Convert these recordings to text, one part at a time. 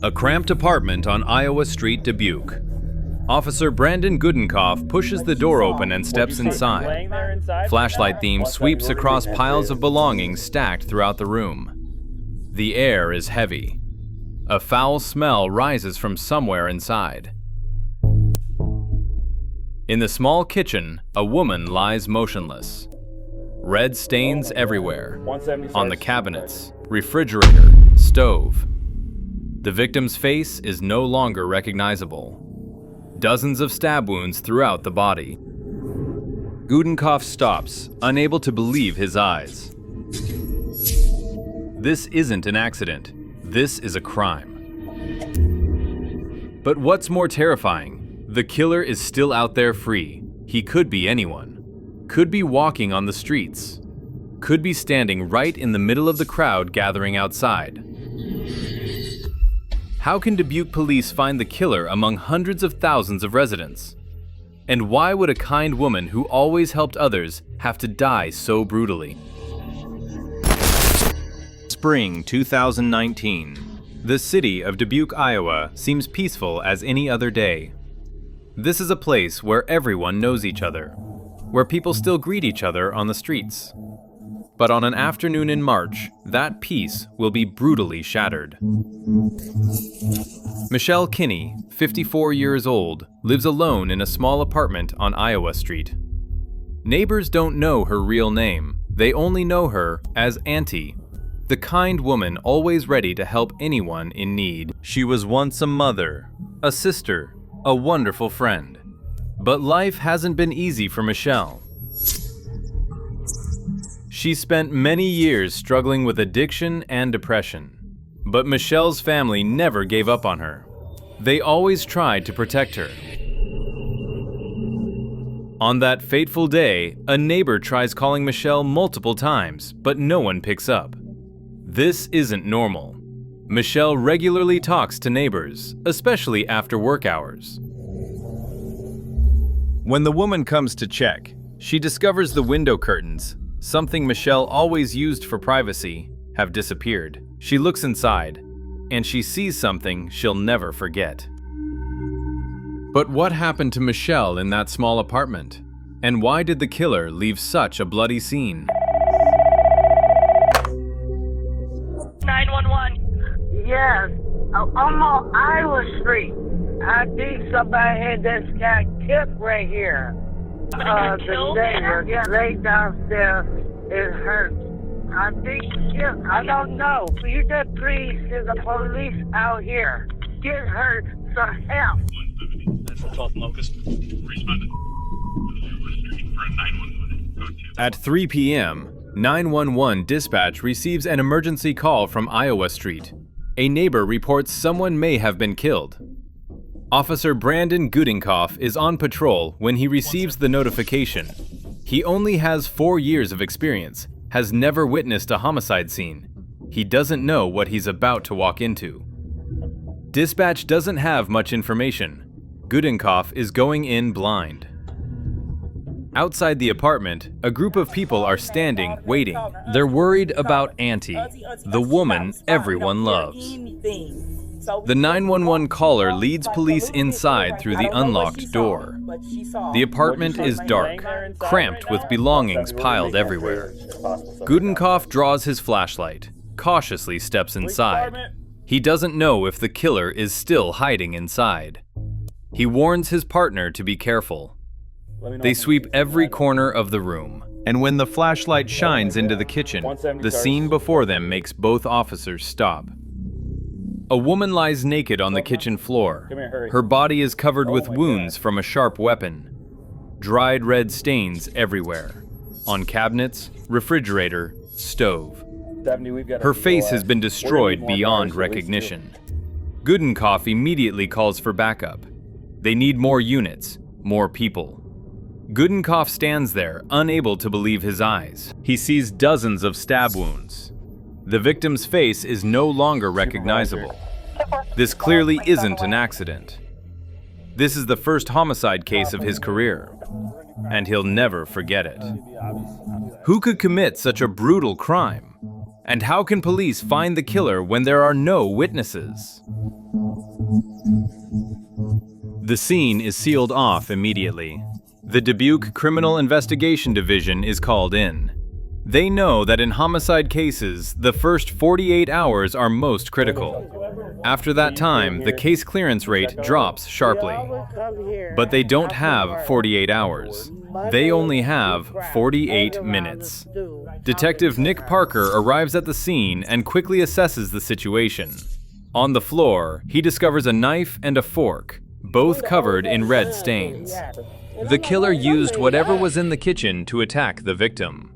A cramped apartment on Iowa Street, Dubuque. Officer Brandon Gudenkoff pushes the door open and steps inside. Flashlight theme sweeps across piles of belongings stacked throughout the room. The air is heavy. A foul smell rises from somewhere inside. In the small kitchen, a woman lies motionless. Red stains everywhere, on the cabinets, refrigerator, stove. The victim's face is no longer recognizable. Dozens of stab wounds throughout the body. Gudenkoff stops, unable to believe his eyes. This isn't an accident. This is a crime. But what's more terrifying? The killer is still out there free. He could be anyone. Could be walking on the streets. Could be standing right in the middle of the crowd gathering outside. How can Dubuque police find the killer among hundreds of thousands of residents? And why would a kind woman who always helped others have to die so brutally? Spring 2019. The city of Dubuque, Iowa seems peaceful as any other day. This is a place where everyone knows each other, where people still greet each other on the streets. But on an afternoon in March, that peace will be brutally shattered. Michelle Kinney, 54 years old, lives alone in a small apartment on Iowa Street. Neighbors don't know her real name. They only know her as Auntie, the kind woman always ready to help anyone in need. She was once a mother, a sister, a wonderful friend. But life hasn't been easy for Michelle. She spent many years struggling with addiction and depression. But Michelle's family never gave up on her. They always tried to protect her. On that fateful day, a neighbor tries calling Michelle multiple times, but no one picks up. This isn't normal. Michelle regularly talks to neighbors, especially after work hours. When the woman comes to check, she discovers the window curtains, something Michelle always used for privacy, have disappeared. She looks inside, and she sees something she'll never forget. But what happened to Michelle in that small apartment? And why did the killer leave such a bloody scene? 911. Yes, I'm on Iowa Street. I think somebody had just got killed right here. The neighbor laid downstairs. It hurts. I think, yeah, I don't know. You just please send the police out here. Get her some help. That's the 12th locust. Responded. At 3 p.m., 911 dispatch receives an emergency call from Iowa Street. A neighbor reports someone may have been killed. Officer Brandon Gudenkoff is on patrol when he receives the notification. He only has 4 years of experience, has never witnessed a homicide scene. He doesn't know what he's about to walk into. Dispatch doesn't have much information. Gudenkoff is going in blind. Outside the apartment, a group of people are standing, waiting. They're worried about Auntie, the woman everyone loves. The 911 caller leads police inside through the unlocked door. The apartment is dark, cramped with belongings piled everywhere. Gudenkoff draws his flashlight, cautiously steps inside. He doesn't know if the killer is still hiding inside. He warns his partner to be careful. They sweep every corner of the room, and when the flashlight shines into the kitchen, the scene before them makes both officers stop. A woman lies naked on the kitchen floor. Her body is covered with wounds from a sharp weapon. Dried red stains everywhere. On cabinets, refrigerator, stove. Her face has been destroyed beyond recognition. Gudenkoff immediately calls for backup. They need more units, more people. Gudenkoff stands there, unable to believe his eyes. He sees dozens of stab wounds. The victim's face is no longer recognizable. This clearly isn't an accident. This is the first homicide case of his career, and he'll never forget it. Who could commit such a brutal crime? And how can police find the killer when there are no witnesses? The scene is sealed off immediately. The Dubuque Criminal Investigation Division is called in. They know that in homicide cases, the first 48 hours are most critical. After that time, the case clearance rate drops sharply. But they don't have 48 hours. They only have 48 minutes. Detective Nick Parker arrives at the scene and quickly assesses the situation. On the floor, he discovers a knife and a fork, both covered in red stains. The killer used whatever was in the kitchen to attack the victim.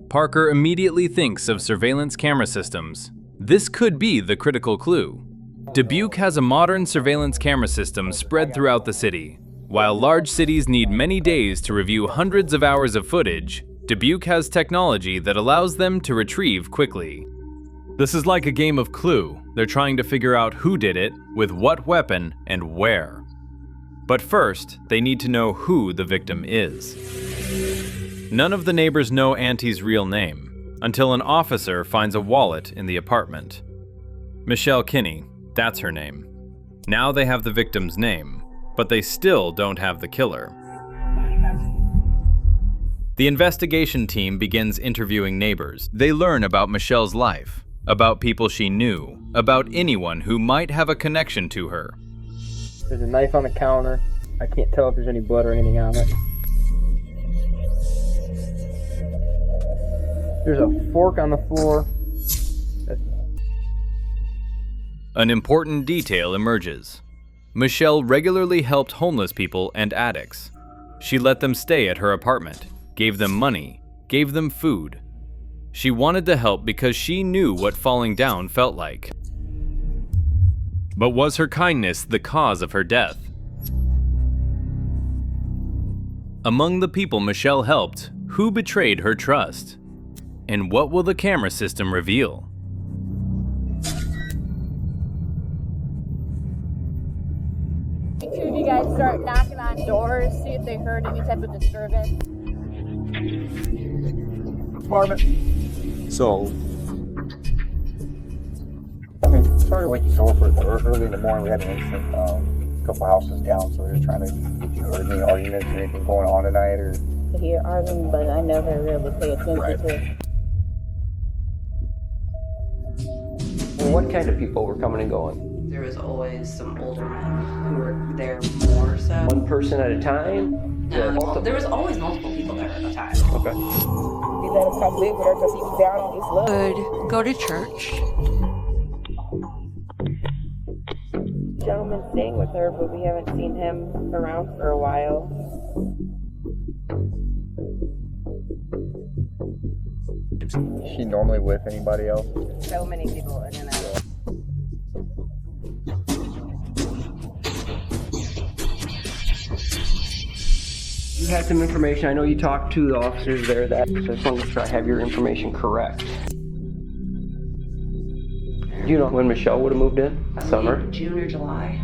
Parker immediately thinks of surveillance camera systems. This could be the critical clue. Dubuque has a modern surveillance camera system spread throughout the city. While large cities need many days to review hundreds of hours of footage, Dubuque has technology that allows them to retrieve quickly. This is like a game of Clue. They're trying to figure out who did it, with what weapon, and where. But first, they need to know who the victim is. None of the neighbors know Auntie's real name, until an officer finds a wallet in the apartment. Michelle Kinney, that's her name. Now they have the victim's name, but they still don't have the killer. The investigation team begins interviewing neighbors. They learn about Michelle's life, about people she knew, about anyone who might have a connection to her. There's a knife on the counter. I can't tell if there's any blood or anything on it. There's a fork on the floor. An important detail emerges. Michelle regularly helped homeless people and addicts. She let them stay at her apartment, gave them money, gave them food. She wanted to help because she knew what falling down felt like. But was her kindness the cause of her death? Among the people Michelle helped, who betrayed her trust? And what will the camera system reveal? If you guys start knocking on doors, see if they heard any type of disturbance. Apartment. So, started waking up early in the morning. We had an incident a couple houses down, so we were just trying to get you heard any arguments or anything going on tonight, or. I hear arguing, but I never really pay attention to it. Well, what kind of people were coming and going? There was always some older men who were there more so. One person at a time? No, there was always multiple people there at a time. Okay. He let him come live with her because he was down on his luck. Would go to church. Gentleman staying with her, but we haven't seen him around for a while. Is she normally with anybody else? So many people in and out. You had some information. I know you talked to the officers there. So I just want to make sure I have your information correct. Do you know when Michelle would have moved in? Summer? June or July.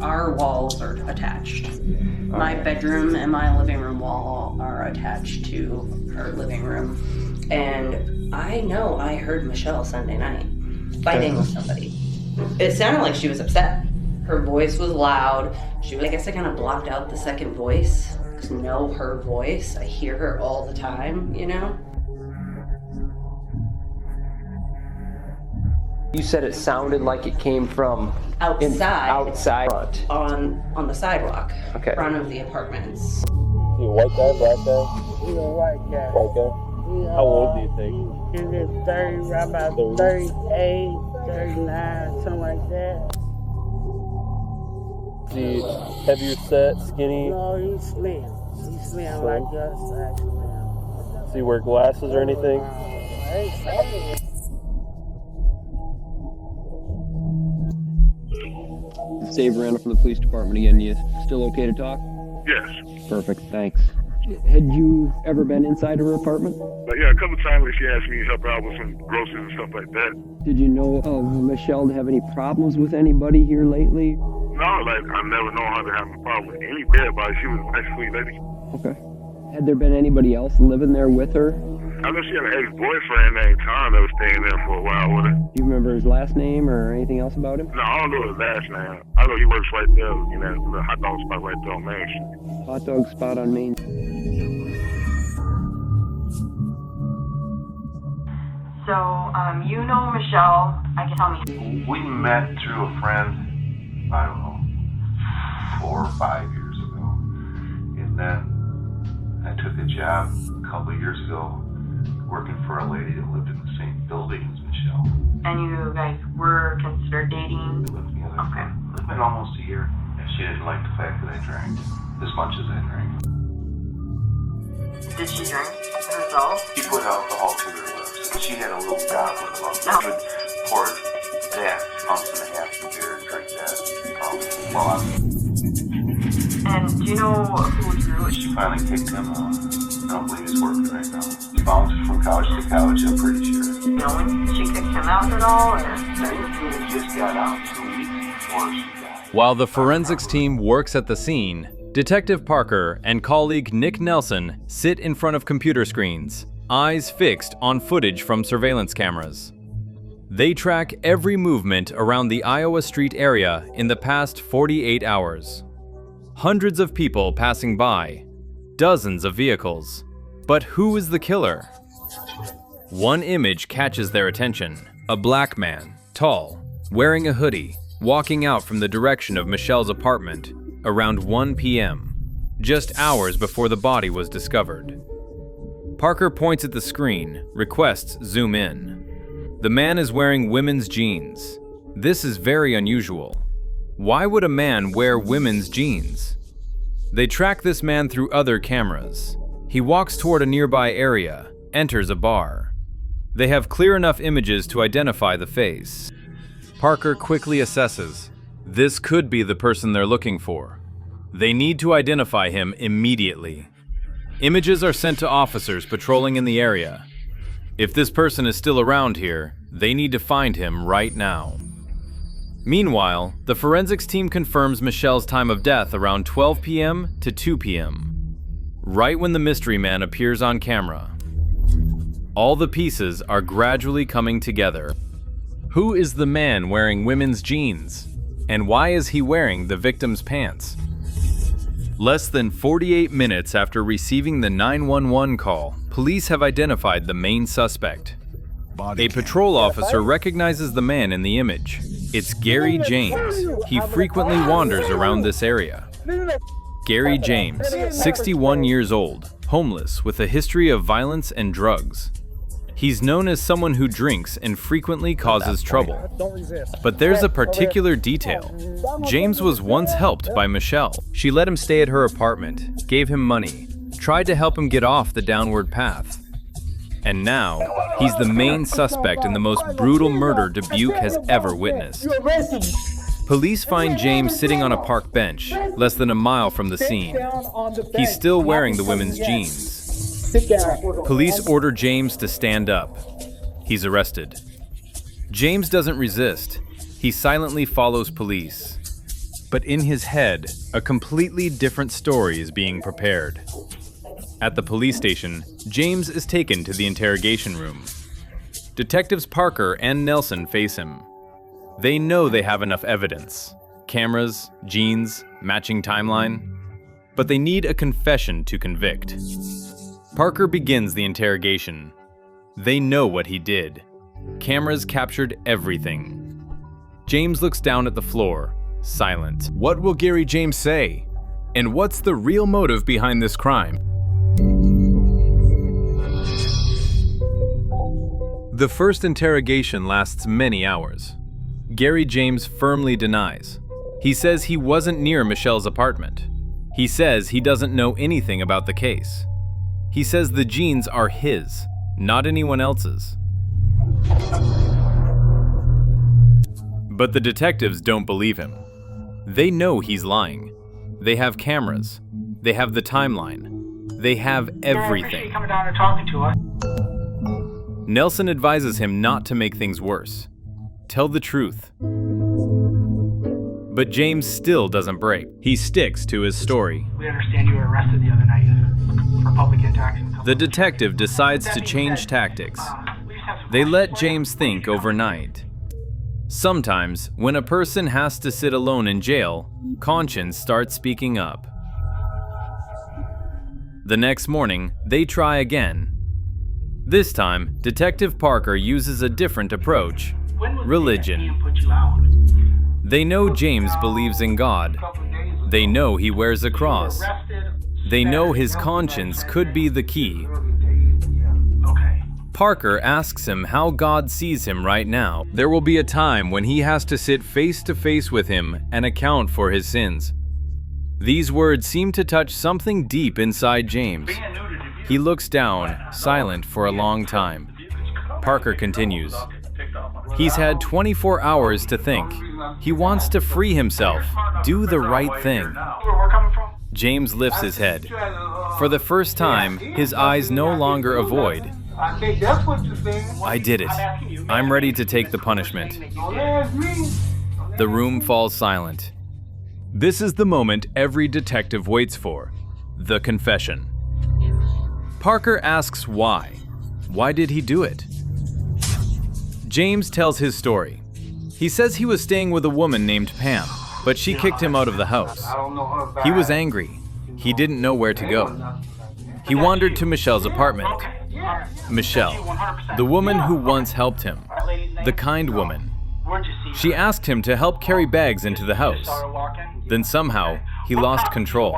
Our walls are attached. My bedroom and my living room wall are attached to her living room. And I know I heard Michelle Sunday night fighting with somebody. It sounded like she was upset. Her voice was loud. I guess I kind of blocked out the second voice. Because know her voice. I hear her all the time, you know? You said it sounded like it came from outside front. On the sidewalk, Okay. front of the apartments. You a white guy, black guy? He's a white guy. White guy? How old do you think? He's in 30, right about 38, 39, something like that. Is he heavier set, skinny? No, he's slim. He's slim like us, actually. Does he wear glasses or anything? Dave Randall from the police department again. You still okay to talk? Yes. Perfect, thanks. Had you ever been inside her apartment? But yeah, a couple of times she asked me to help her out with some groceries and stuff like that. Did you know of Michelle to have any problems with anybody here lately? No, like, I've never known her to have a problem with any bed body. She was a nice, sweet lady. Okay. Had there been anybody else living there with her? I know she had an ex-boyfriend named Tom that was staying there for a while with her. Do you remember his last name or anything else about him? No, I don't know his last name. I know he works right there, you know, the hot dog spot right there on Main Street. Hot dog spot on Main. So, you know Michelle. I can tell me. We met through a friend, I don't know, 4 or 5 years ago. And then I took a job a couple of years ago working for a lady that lived in the same building as Michelle. And you guys were considered dating? We lived together. Okay. It's been almost a year. And she didn't like the fact that I drank as much as I drank. Did she drink herself? She put alcohol to her lips. She had a little goblet of alcohol. She would pour that ounce and a half of beer and drink that while And do you know who drew it? She finally kicked him out. I don't believe he's working right now. He bounced from couch to couch, I'm pretty sure. You know when she kicked him out at all? Or? He just got out 2 weeks before she died. While the forensics team works at the scene, Detective Parker and colleague Nick Nelson sit in front of computer screens, eyes fixed on footage from surveillance cameras. They track every movement around the Iowa Street area in the past 48 hours. Hundreds of people passing by, dozens of vehicles. But who is the killer? One image catches their attention. A black man, tall, wearing a hoodie, walking out from the direction of Michelle's apartment around 1 p.m., just hours before the body was discovered. Parker points at the screen, requests zoom in. The man is wearing women's jeans. This is very unusual. Why would a man wear women's jeans? They track this man through other cameras. He walks toward a nearby area, enters a bar. They have clear enough images to identify the face. Parker quickly assesses. This could be the person they're looking for. They need to identify him immediately. Images are sent to officers patrolling in the area. If this person is still around here, they need to find him right now. Meanwhile, the forensics team confirms Michelle's time of death around 12 p.m. to 2 p.m., right when the mystery man appears on camera. All the pieces are gradually coming together. Who is the man wearing women's jeans? And why is he wearing the victim's pants? Less than 48 minutes after receiving the 911 call, police have identified the main suspect. A patrol officer recognizes the man in the image. It's Gary James. He frequently wanders around this area. Gary James, 61 years old, homeless with a history of violence and drugs. He's known as someone who drinks and frequently causes trouble. But there's a particular detail. James was once helped by Michelle. She let him stay at her apartment, gave him money, tried to help him get off the downward path. And now, he's the main suspect in the most brutal murder Dubuque has ever witnessed. Police find James sitting on a park bench, less than a mile from the scene. He's still wearing the women's jeans. Police order James to stand up. He's arrested. James doesn't resist. He silently follows police. But in his head, a completely different story is being prepared. At the police station, James is taken to the interrogation room. Detectives Parker and Nelson face him. They know they have enough evidence. Cameras, jeans, matching timeline. But they need a confession to convict. Parker begins the interrogation. They know what he did. Cameras captured everything. James looks down at the floor, silent. What will Gary James say? And what's the real motive behind this crime? The first interrogation lasts many hours. Gary James firmly denies. He says he wasn't near Michelle's apartment. He says he doesn't know anything about the case. He says the jeans are his, not anyone else's. But the detectives don't believe him. They know he's lying. They have cameras. They have the timeline. They have everything. Coming down and talking to us. Nelson advises him not to make things worse. Tell the truth. But James still doesn't break. He sticks to his story. We understand you were arrested the other night for public interaction. The detective decides to change tactics. They let James think overnight. Sometimes, when a person has to sit alone in jail, conscience starts speaking up. The next morning, they try again. This time, Detective Parker uses a different approach: religion. They know James believes in God. They know he wears a cross. They know his conscience could be the key. Parker asks him how God sees him right now. There will be a time when he has to sit face to face with him and account for his sins. These words seem to touch something deep inside James. He looks down, silent for a long time. Parker continues. He's had 24 hours to think. He wants to free himself, do the right thing. James lifts his head. For the first time, his eyes no longer avoid. I did it. I'm ready to take the punishment. The room falls silent. This is the moment every detective waits for: the confession. Parker asks why. Why did he do it? James tells his story. He says he was staying with a woman named Pam, but she kicked him out of the house. He was angry. He didn't know where to go. He wandered to Michelle's apartment. Michelle, the woman who once helped him, the kind woman. She asked him to help carry bags into the house. Then somehow, he lost control.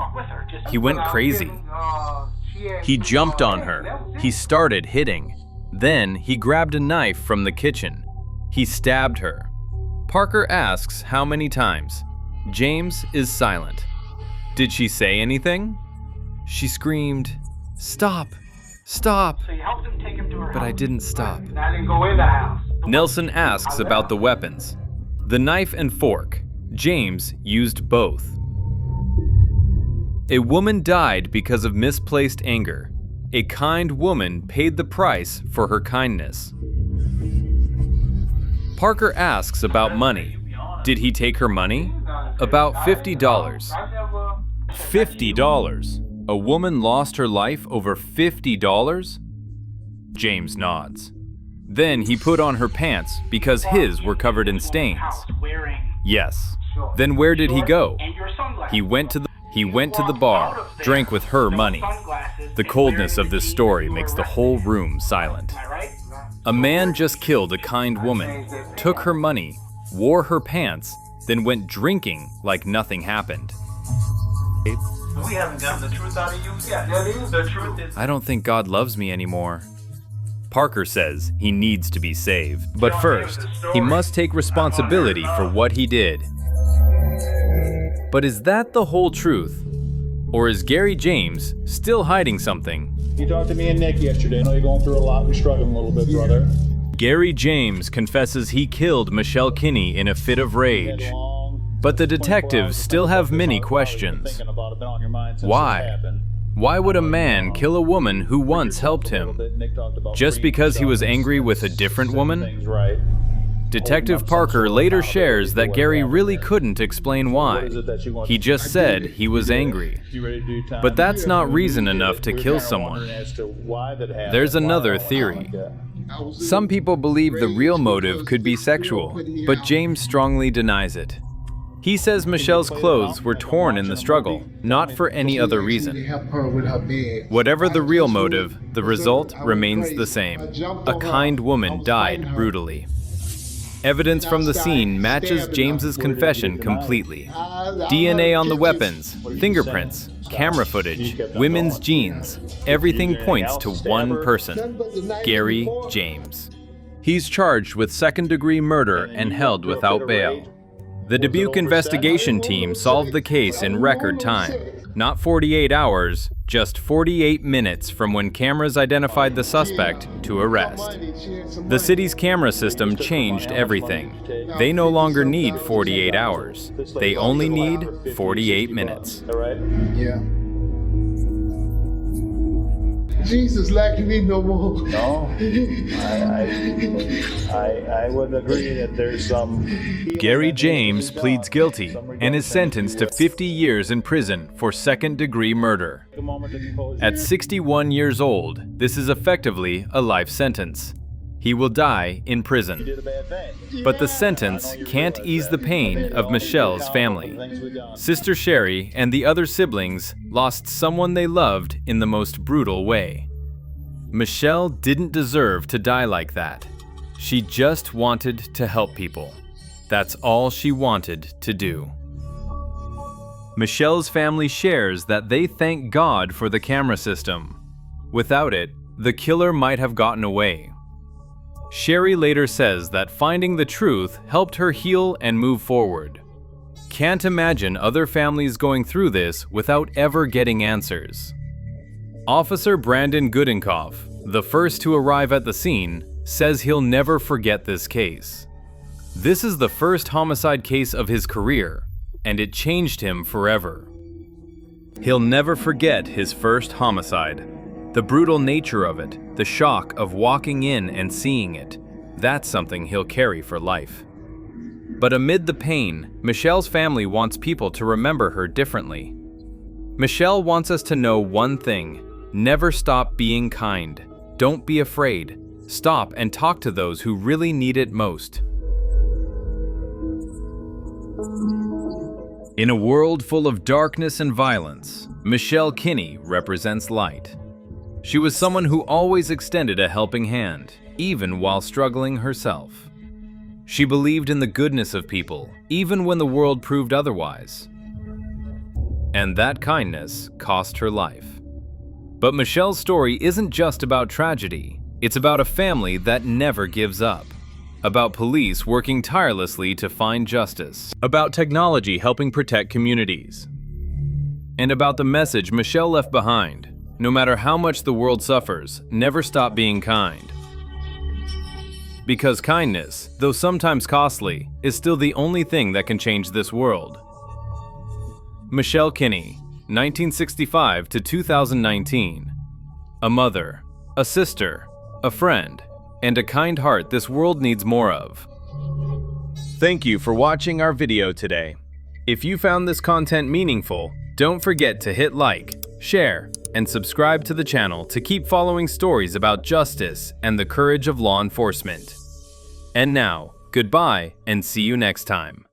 He went crazy. He jumped on her. He started hitting. Then he grabbed a knife from the kitchen. He stabbed her. Parker asks how many times. James is silent. Did she say anything? She screamed, "Stop! Stop!" But I didn't stop. Nelson asks about the weapons. The knife and fork. James used both. A woman died because of misplaced anger. A kind woman paid the price for her kindness. Parker asks about money. Did he take her money? About $50. $50? A woman lost her life over $50? James nods. Then he put on her pants because his were covered in stains. Yes. Then where did he go? He went to the bar, drank with her money. The coldness of this story makes the whole room silent. A man just killed a kind woman, took her money, wore her pants, then went drinking like nothing happened. We haven't gotten the truth out of you yet. The truth is, I don't think God loves me anymore. Parker says he needs to be saved. But first, he must take responsibility for what he did. But is that the whole truth? Or is Gary James still hiding something? You talked to me and Nick yesterday. I know you're going through a lot. We're struggling a little bit, brother. Gary James confesses he killed Michelle Kinney in a fit of rage. But the detectives still have many questions. Why? Why would a man kill a woman who once helped him? Just because he was angry with a different woman? Detective Parker later shares that Gary really couldn't explain why. He just said he was angry. But that's not reason enough to kill someone. There's another theory. Some people believe the real motive could be sexual, but James strongly denies it. He says Michelle's clothes were torn in the struggle, not for any other reason. Whatever the real motive, the result remains the same. A kind woman died brutally. Evidence from the scene matches James's confession completely. DNA on the weapons, fingerprints, camera footage, women's jeans, everything points to one person, Gary James. He's charged with second-degree murder and held without bail. The Dubuque investigation team solved the case in record time. Not 48 hours, just 48 minutes from when cameras identified the suspect to arrest. The city's camera system changed everything. They no longer need 48 hours. They only need 48 minutes. Jesus like me no more. No, I would agree that there's some... Gary James pleads guilty and is sentenced to 50 years in prison for second-degree murder. At 61 years old, this is effectively a life sentence. He will die in prison. But the sentence can't ease the pain of Michelle's family. Sister Sherry and the other siblings lost someone they loved in the most brutal way. Michelle didn't deserve to die like that. She just wanted to help people. That's all she wanted to do. Michelle's family shares that they thank God for the camera system. Without it, the killer might have gotten away. Sherry later says that finding the truth helped her heal and move forward. Can't imagine other families going through this without ever getting answers. Officer Brandon Goodenkoff, the first to arrive at the scene, says he'll never forget this case. This is the first homicide case of his career, and it changed him forever. He'll never forget his first homicide. The brutal nature of it, the shock of walking in and seeing it, that's something he'll carry for life. But amid the pain, Michelle's family wants people to remember her differently. Michelle wants us to know one thing: never stop being kind. Don't be afraid. Stop and talk to those who really need it most. In a world full of darkness and violence, Michelle Kinney represents light. She was someone who always extended a helping hand, even while struggling herself. She believed in the goodness of people, even when the world proved otherwise. And that kindness cost her life. But Michelle's story isn't just about tragedy. It's about a family that never gives up. About police working tirelessly to find justice. About technology helping protect communities. And about the message Michelle left behind. No matter how much the world suffers, never stop being kind. Because kindness, though sometimes costly, is still the only thing that can change this world. Michelle Kinney, 1965 to 2019. A mother, a sister, a friend, and a kind heart this world needs more of. Thank you for watching our video today. If you found this content meaningful, don't forget to hit like, share, and subscribe to the channel to keep following stories about justice and the courage of law enforcement. And now, goodbye and see you next time.